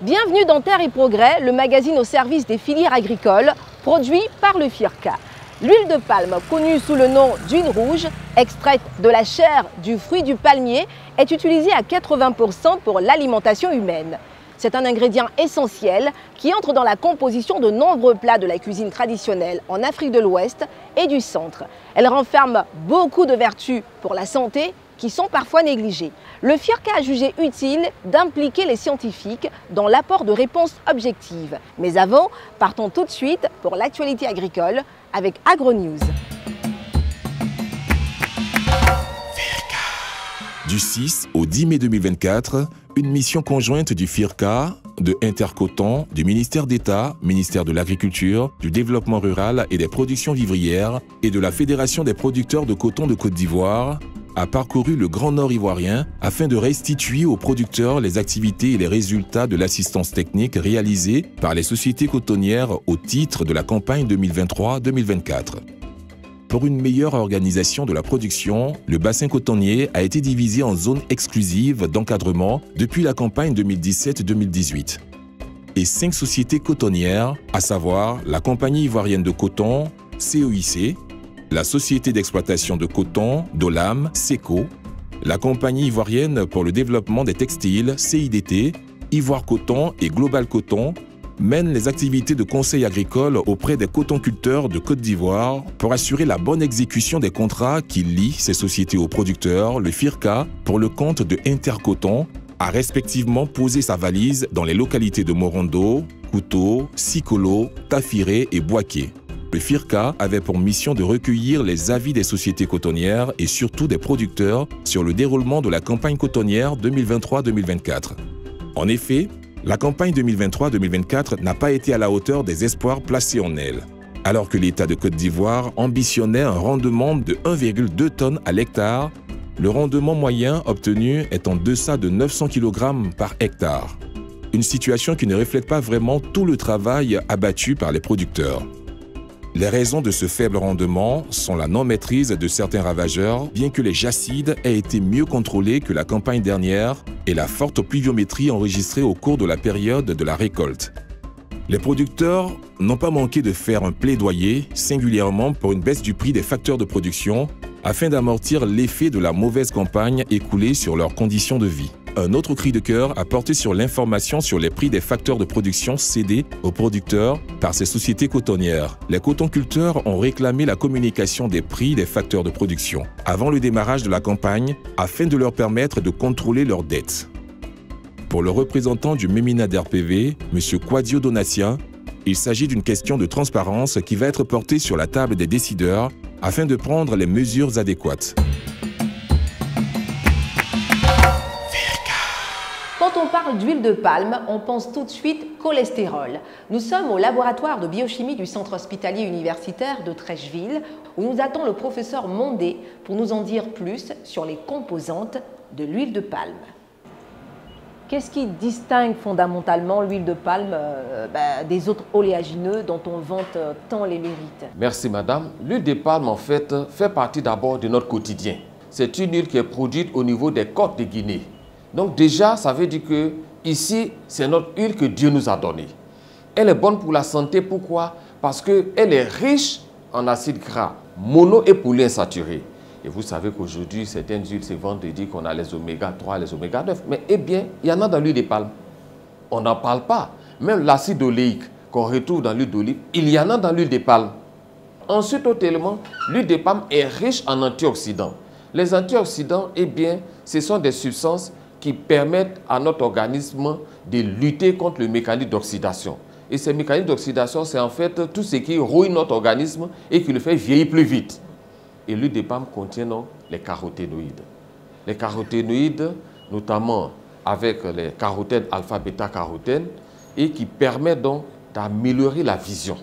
Bienvenue dans Terre et Progrès, le magazine au service des filières agricoles, produit par le FIRCA. L'huile de palme, connue sous le nom d'huile rouge, extraite de la chair du fruit du palmier, est utilisée à 80% pour l'alimentation humaine. C'est un ingrédient essentiel qui entre dans la composition de nombreux plats de la cuisine traditionnelle en Afrique de l'Ouest et du Centre. Elle renferme beaucoup de vertus pour la santé qui sont parfois négligées. Le FIRCA a jugé utile d'impliquer les scientifiques dans l'apport de réponses objectives. Mais avant, partons tout de suite pour l'actualité agricole avec AgroNews. Du 6 au 10 mai 2024, une mission conjointe du FIRCA, de Intercoton, du ministère d'État, ministère de l'Agriculture, du Développement rural et des productions vivrières et de la Fédération des producteurs de coton de Côte d'Ivoire a parcouru le Grand Nord ivoirien afin de restituer aux producteurs les activités et les résultats de l'assistance technique réalisée par les sociétés cotonnières au titre de la campagne 2023-2024. Pour une meilleure organisation de la production, le bassin cotonnier a été divisé en zones exclusives d'encadrement depuis la campagne 2017-2018. Et 5 sociétés cotonnières, à savoir la Compagnie ivoirienne de coton, COIC, la Société d'exploitation de coton, DOLAM, SECO, la Compagnie ivoirienne pour le développement des textiles, CIDT, Ivoire Coton et Global Coton, mènent les activités de conseil agricole auprès des cotonculteurs de Côte d'Ivoire pour assurer la bonne exécution des contrats qui lient ces sociétés aux producteurs. Le FIRCA, pour le compte de Intercoton, a respectivement posé sa valise dans les localités de Morondo, Kouto, Sikolo, Tafiré et Boaké. Le FIRCA avait pour mission de recueillir les avis des sociétés cotonnières et surtout des producteurs sur le déroulement de la campagne cotonnière 2023-2024. En effet, la campagne 2023-2024 n'a pas été à la hauteur des espoirs placés en elle. Alors que l'État de Côte d'Ivoire ambitionnait un rendement de 1,2 tonnes à l'hectare, le rendement moyen obtenu est en deçà de 900 kg par hectare. Une situation qui ne reflète pas vraiment tout le travail abattu par les producteurs. Les raisons de ce faible rendement sont la non-maîtrise de certains ravageurs, bien que les jacides aient été mieux contrôlés que la campagne dernière, et la forte pluviométrie enregistrée au cours de la période de la récolte. Les producteurs n'ont pas manqué de faire un plaidoyer, singulièrement pour une baisse du prix des facteurs de production, afin d'amortir l'effet de la mauvaise campagne écoulée sur leurs conditions de vie. Un autre cri de cœur a porté sur l'information sur les prix des facteurs de production cédés aux producteurs par ces sociétés cotonnières. Les cotonculteurs ont réclamé la communication des prix des facteurs de production avant le démarrage de la campagne afin de leur permettre de contrôler leurs dettes. Pour le représentant du MEMINA d'RPV, M. Kwadio Donatien, il s'agit d'une question de transparence qui va être portée sur la table des décideurs afin de prendre les mesures adéquates. Quand on parle d'huile de palme, on pense tout de suite cholestérol. Nous sommes au laboratoire de biochimie du centre hospitalier universitaire de Trècheville où nous attend le professeur Mondé pour nous en dire plus sur les composantes de l'huile de palme. Qu'est-ce qui distingue fondamentalement l'huile de palme des autres oléagineux dont on vante tant les mérites? Merci madame. L'huile de palme en fait partie d'abord de notre quotidien. C'est une huile qui est produite au niveau des côtes de Guinée. Donc déjà, ça veut dire que ici, c'est notre huile que Dieu nous a donnée. Elle est bonne pour la santé. Pourquoi? Parce qu'elle est riche en acides gras, mono et polyinsaturés. Et vous savez qu'aujourd'hui, certaines huiles se vendent et disent qu'on a les oméga 3, les oméga 9. Mais eh bien, il y en a dans l'huile de palme. On n'en parle pas. Même l'acide oléique qu'on retrouve dans l'huile d'olive, il y en a dans l'huile de palme. Ensuite, autre élément, l'huile de palme est riche en antioxydants. Les antioxydants, eh bien, ce sont des substances qui permettent à notre organisme de lutter contre le mécanisme d'oxydation. Et ces mécanismes d'oxydation, c'est en fait tout ce qui ruine notre organisme et qui le fait vieillir plus vite. Et l'huile de palme contient donc les caroténoïdes. Les caroténoïdes, notamment avec les carotènes alpha-bêta-carotènes, et qui permettent donc d'améliorer la vision.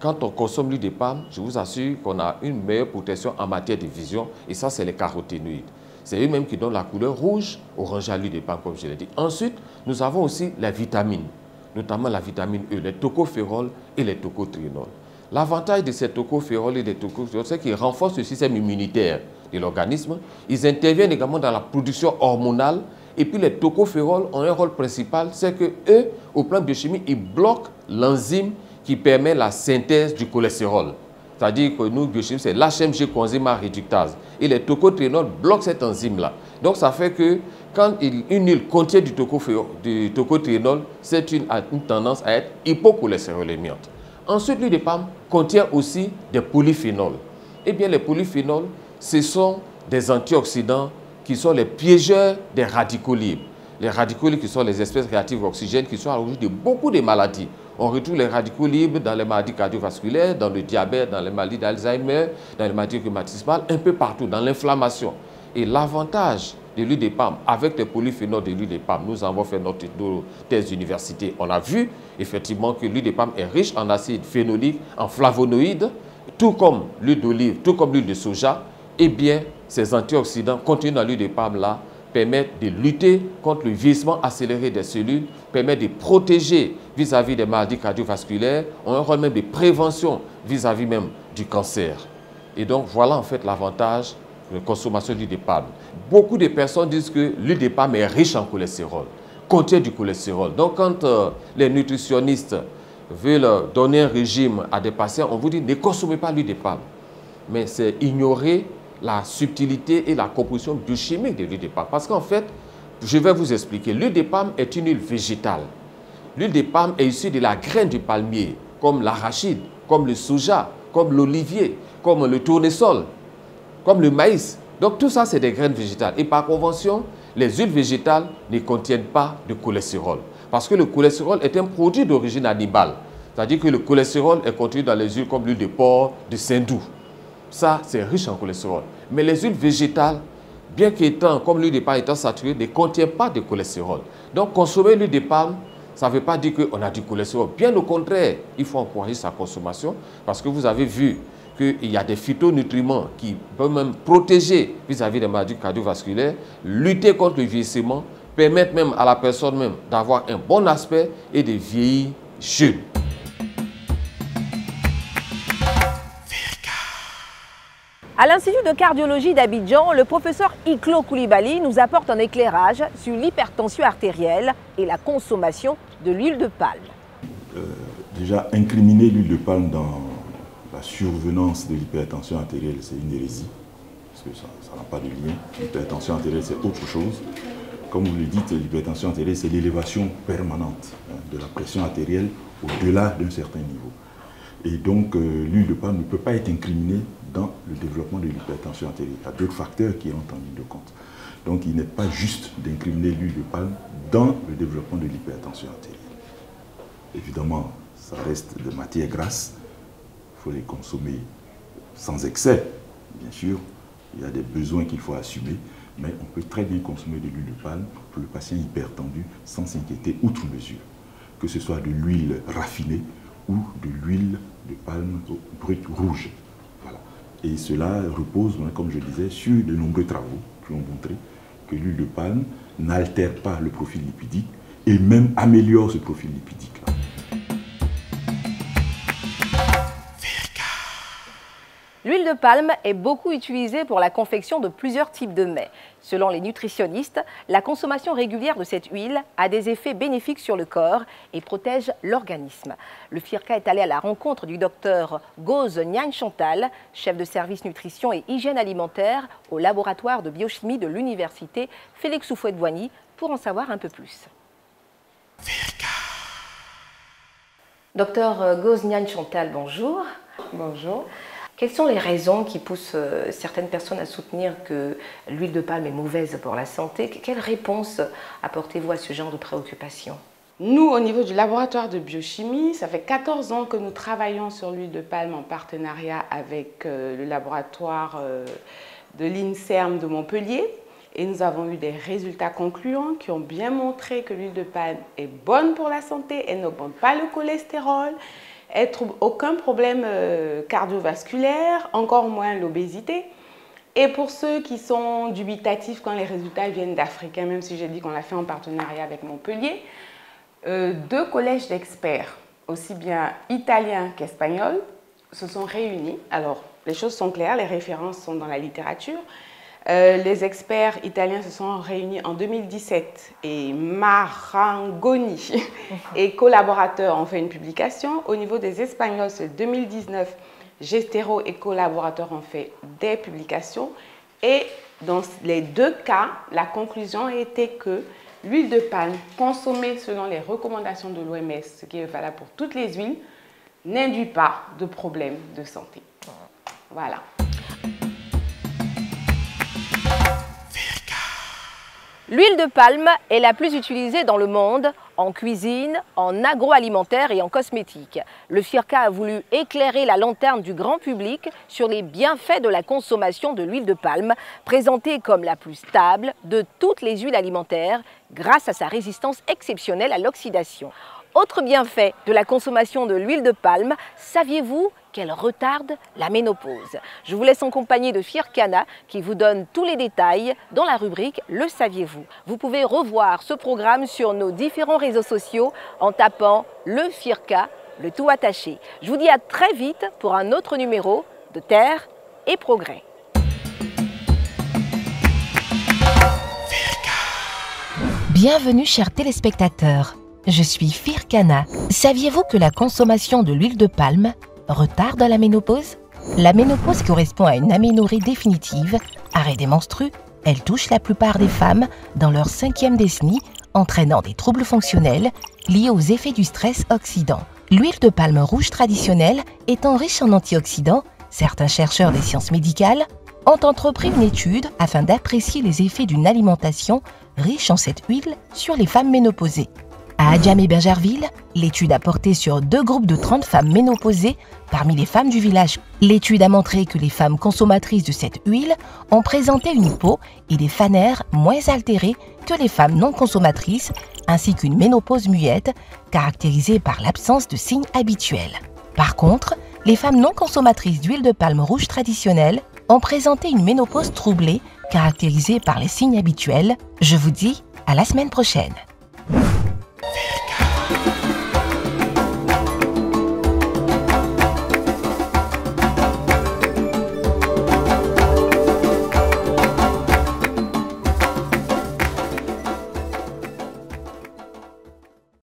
Quand on consomme l'huile de palme, je vous assure qu'on a une meilleure protection en matière de vision, et ça, c'est les caroténoïdes. C'est eux-mêmes qui donnent la couleur rouge, orange à l'huile de palme, comme je l'ai dit. Ensuite, nous avons aussi la vitamine, notamment la vitamine E, les tocophérols et les tocotrienols. L'avantage de ces tocophérols et des tocophérols, c'est qu'ils renforcent le système immunitaire de l'organisme. Ils interviennent également dans la production hormonale Et puis les tocophérols ont un rôle principal, c'est que eux, au plan biochimique, ils bloquent l'enzyme qui permet la synthèse du cholestérol. C'est-à-dire que nous, biochimistes, c'est l'HMG coenzyme A réductase. Et les tocotriénols bloquent cette enzyme-là. Donc ça fait que quand une huile contient du tocotriénol, c'est une tendance à être hypocholestérolémiante. Ensuite, l'huile de palme contient aussi des polyphénols. Eh bien, les polyphénols, ce sont des antioxydants qui sont les piégeurs des radicaux libres. Les radicaux libres qui sont les espèces réactives oxygènes qui sont à l'origine de beaucoup de maladies. On retrouve les radicaux libres dans les maladies cardiovasculaires, dans le diabète, dans les maladies d'Alzheimer, dans les maladies rhumatismales, un peu partout, dans l'inflammation. Et l'avantage de l'huile de palme avec les polyphénols de l'huile de palme, nous avons fait notre thèse d'université, on a vu effectivement que l'huile de palme est riche en acide phénolique, en flavonoïdes, tout comme l'huile d'olive, tout comme l'huile de soja. Eh bien, ces antioxydants contenus dans l'huile de palme-là permettent de lutter contre le vieillissement accéléré des cellules, permettent de protéger vis-à-vis des maladies cardiovasculaires, ont un rôle même de prévention vis-à-vis même du cancer. Et donc, voilà en fait l'avantage de la consommation d'huile de palme. Beaucoup de personnes disent que l'huile de palme est riche en cholestérol, contient du cholestérol. Donc, quand les nutritionnistes veulent donner un régime à des patients, on vous dit ne consommez pas l'huile de palme. Mais c'est ignorer la subtilité et la composition biochimique de l'huile de palme. Parce qu'en fait, je vais vous expliquer, l'huile de palme est une huile végétale. L'huile de palme est issue de la graine du palmier, comme l'arachide, comme le soja, comme l'olivier, comme le tournesol, comme le maïs. Donc tout ça, c'est des graines végétales. Et par convention, les huiles végétales ne contiennent pas de cholestérol. Parce que le cholestérol est un produit d'origine animale. C'est-à-dire que le cholestérol est contenu dans les huiles comme l'huile de porc, de saindoux. Ça, c'est riche en cholestérol. Mais les huiles végétales, bien qu'étant, comme l'huile de palme étant saturée, ne contiennent pas de cholestérol. Donc, consommer l'huile de palme, ça ne veut pas dire qu'on a du cholestérol. Bien au contraire, il faut encourager sa consommation parce que vous avez vu qu'il y a des phytonutriments qui peuvent même protéger vis-à-vis des maladies cardiovasculaires, lutter contre le vieillissement, permettre même à la personne même d'avoir un bon aspect et de vieillir jeune. À l'Institut de cardiologie d'Abidjan, le professeur Iklo Koulibaly nous apporte un éclairage sur l'hypertension artérielle et la consommation de l'huile de palme. Déjà, incriminer l'huile de palme dans la survenance de l'hypertension artérielle, c'est une hérésie, parce que ça n'a pas de lien. L'hypertension artérielle, c'est autre chose. Comme vous le dites, l'hypertension artérielle, c'est l'élévation permanente de la pression artérielle au-delà d'un certain niveau. Et donc, l'huile de palme ne peut pas être incriminée dans le développement de l'hypertension artérielle. Il y a d'autres facteurs qui entrent en ligne de compte. Donc, il n'est pas juste d'incriminer l'huile de palme dans le développement de l'hypertension artérielle. Évidemment, ça reste de matières grasses. Il faut les consommer sans excès, bien sûr. Il y a des besoins qu'il faut assumer. Mais on peut très bien consommer de l'huile de palme pour le patient hypertendu sans s'inquiéter outre mesure. Que ce soit de l'huile raffinée ou de l'huile de palme brute rouge. Voilà. Et cela repose, comme je disais, sur de nombreux travaux qui ont montré que l'huile de palme n'altère pas le profil lipidique et même améliore ce profil lipidique-là. L'huile de palme est beaucoup utilisée pour la confection de plusieurs types de mets. Selon les nutritionnistes, la consommation régulière de cette huile a des effets bénéfiques sur le corps et protège l'organisme. Le FIRCA est allé à la rencontre du docteur Gose Niang Chantal, chef de service nutrition et hygiène alimentaire au laboratoire de biochimie de l'université Félix Houphouët-Boigny pour en savoir un peu plus. FIRCA. Docteur Gose Niang Chantal, bonjour. Bonjour. Quelles sont les raisons qui poussent certaines personnes à soutenir que l'huile de palme est mauvaise pour la santé? Quelle réponse apportez-vous à ce genre de préoccupation? Nous, au niveau du laboratoire de biochimie, ça fait 14 ans que nous travaillons sur l'huile de palme en partenariat avec le laboratoire de l'INSERM de Montpellier. Et nous avons eu des résultats concluants qui ont bien montré que l'huile de palme est bonne pour la santé, elle n'augmente pas le cholestérol, elle ne trouve aucun problème cardiovasculaire, encore moins l'obésité. Et pour ceux qui sont dubitatifs quand les résultats viennent d'Africains, même si j'ai dit qu'on l'a fait en partenariat avec Montpellier, 2 collèges d'experts, aussi bien italiens qu'espagnols, se sont réunis. Alors, les choses sont claires, les références sont dans la littérature. Les experts italiens se sont réunis en 2017 et Marangoni et collaborateurs ont fait une publication. Au niveau des Espagnols, c'est 2019. Gestero et collaborateurs ont fait des publications. Et dans les deux cas, la conclusion était que l'huile de palme consommée selon les recommandations de l'OMS, ce qui est valable pour toutes les huiles, n'induit pas de problème de santé. Voilà. L'huile de palme est la plus utilisée dans le monde, en cuisine, en agroalimentaire et en cosmétique. Le FIRCA a voulu éclairer la lanterne du grand public sur les bienfaits de la consommation de l'huile de palme, présentée comme la plus stable de toutes les huiles alimentaires grâce à sa résistance exceptionnelle à l'oxydation. Autre bienfait de la consommation de l'huile de palme, saviez-vous qu'elle retarde la ménopause? Je vous laisse en compagnie de Firkana qui vous donne tous les détails dans la rubrique « Le saviez-vous ». Vous pouvez revoir ce programme sur nos différents réseaux sociaux en tapant « Le Firka », le tout attaché. Je vous dis à très vite pour un autre numéro de Terre et Progrès. Bienvenue chers téléspectateurs. Je suis Firkana. Saviez-vous que la consommation de l'huile de palme retarde la ménopause? La ménopause correspond à une aménorrhée définitive, arrêt des menstrues. Elle touche la plupart des femmes dans leur 5e décennie, entraînant des troubles fonctionnels liés aux effets du stress oxydant. L'huile de palme rouge traditionnelle étant riche en antioxydants, certains chercheurs des sciences médicales ont entrepris une étude afin d'apprécier les effets d'une alimentation riche en cette huile sur les femmes ménopausées. À Adjamé-Bergerville, l'étude a porté sur 2 groupes de 30 femmes ménopausées parmi les femmes du village. L'étude a montré que les femmes consommatrices de cette huile ont présenté une peau et des fanères moins altérées que les femmes non consommatrices, ainsi qu'une ménopause muette caractérisée par l'absence de signes habituels. Par contre, les femmes non consommatrices d'huile de palme rouge traditionnelle ont présenté une ménopause troublée caractérisée par les signes habituels. Je vous dis à la semaine prochaine.